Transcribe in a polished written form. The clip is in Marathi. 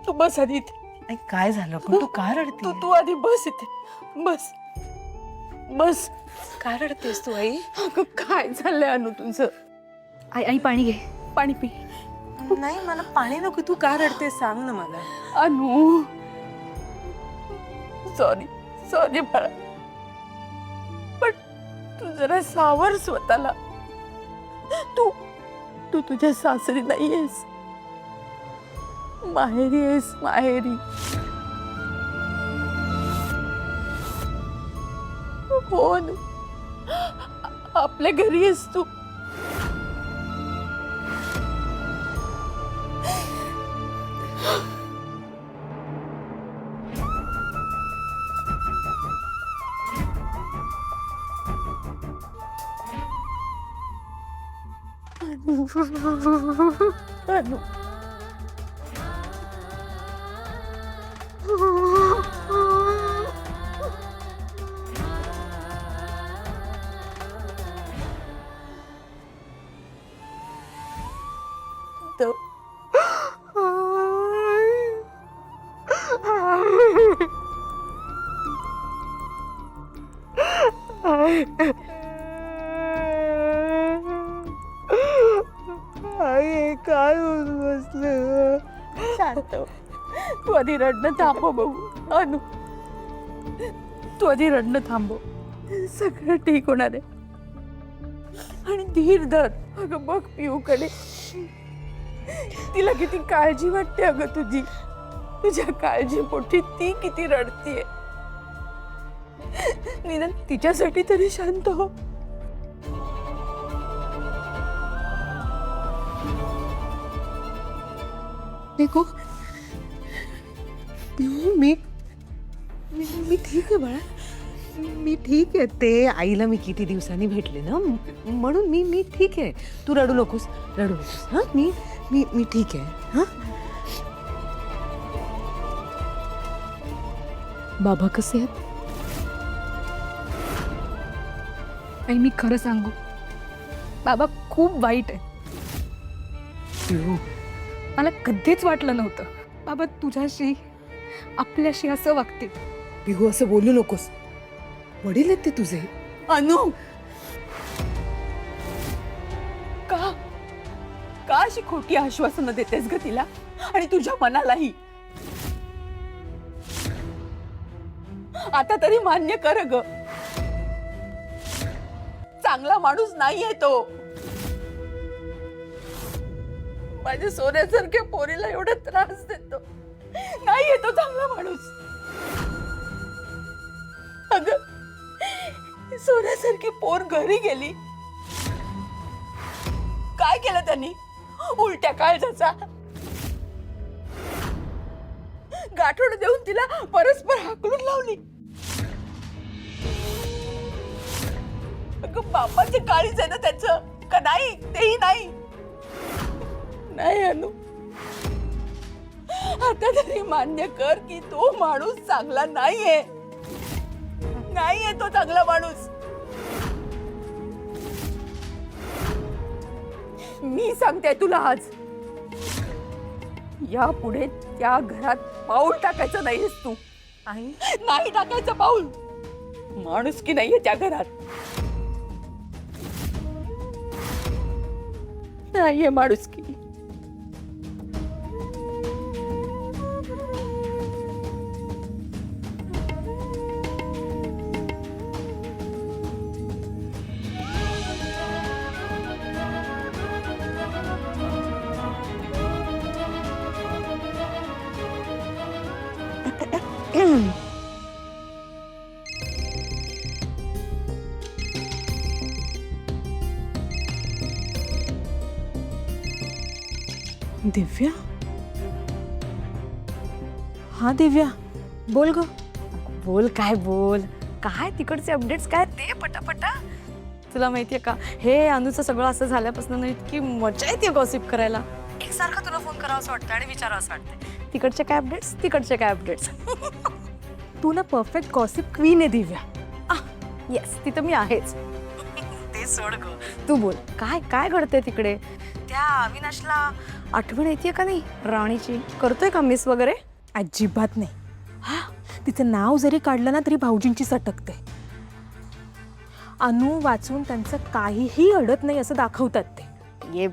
तू बस आधी इथे. आई काय झालं पण तू का रडते? तू आधी बस इथे. बस बस. का रडतेस तू आई? अगं काय झालंय अनु तुझं? आई आई पाणी घे. पाणी पी. नाही मला पाणी नको, तू का रडतेस सांग ना मला. अनु सॉरी सॉरी बाळा, पण तू जरा सावर स्वतःला. तू तू तुझ्या सासरी नाहीयेस, माहेरी आहेस, माहेरी. हो अनु, आपल्या घरी आहेस तू. अनु तो आई काय होत बसलं? शांत हो. तू आधी रडणं थांबव बघू. अनु तू आधी रडणं थांबव, सगळं ठीक होणार आहे. आणि धीर धर. अगं बघ पिऊकडे, तिला किती काळजी वाटते अगं तुझी. तुझ्या काळजीपोटी ती किती रडतीये. निदान तिच्यासाठी तरी शांत हो. देखो मी मी मी ठीक आहे बाळा, मी ठीक आहे. ते आईला मी किती दिवसांनी भेटले ना, म्हणून मी ठीक आहे. तू रडू नकोस, रडू नकोस. हां मी मी मी ठीक आहे. हां बाबा कसे आहेत? आई मी खरं सांगू, बाबा खूप वाईट आहे. पिऊ, मला कधीच वाटलं नव्हतं बाबा तुझ्याशी, आपल्याशी असं वागतील. पिऊ असं बोलू नकोस. वडील आहेत ते तुझे. अनु का का अशी खोटी आश्वासनं देतेस ग तिला आणि तुझ्या मनालाही? आता तरी मान्य कर ग, चांगला माणूस नाहीये तो. माझ्या सोन्यासारख्या पोरीला एवढा त्रास देतो, नाहीये तो चांगला माणूस. अगं सोन्यासारखी पोर घरी गेली, काय केलं त्यांनी? उलट्या काळजाचा गाठोड देऊन तिला परस्पर हाकलून लावली. अगं बापाचे काळीज आहे ना त्याचं, का नाही? तेही नाही. नाही अनु, आता तरी मान्य कर की तो माणूस चांगला नाहीये. नाहीये तो चांगला माणूस. मी सांगते तुला आज, यापुढे त्या घरात पाऊल टाकायचं नाहीस तू. आई नाही टाकायचं पाऊल. माणूस की नाहीये त्या घरात, नाहीये माणूस की. दिव्या, हा दिव्या बोल ग. बोल काय बोल, काय तिकडचे अपडेट्स काय ते पटापटा. तुला माहितीये का, हे अनुचं सगळं असं झाल्यापासून ना इतकी मजा येते गॉसिप करायला. एकसारखं तुला फोन करावं असं वाटतं आणि विचारावं असं वाटतं, तिकडचे काय अपडेट्स, तिकडचे काय अपडेट्स. तू ना परफेक्ट गॉसिप क्वीन आहे दिव्या. येस, ती तर मी आहेच. ते सोड ग, तू बोल काय काय घडते तिकडे. त्या अविनाशला आठवण येते का नाही राणीची? करतोय का मिस वगैरे? अजिबात नाही. हा, तिचं नाव जरी काढलं ना तरी भाऊजींची सटकते. अनु वाचून त्यांचं काहीही अडत नाही असं दाखवतात ते. ये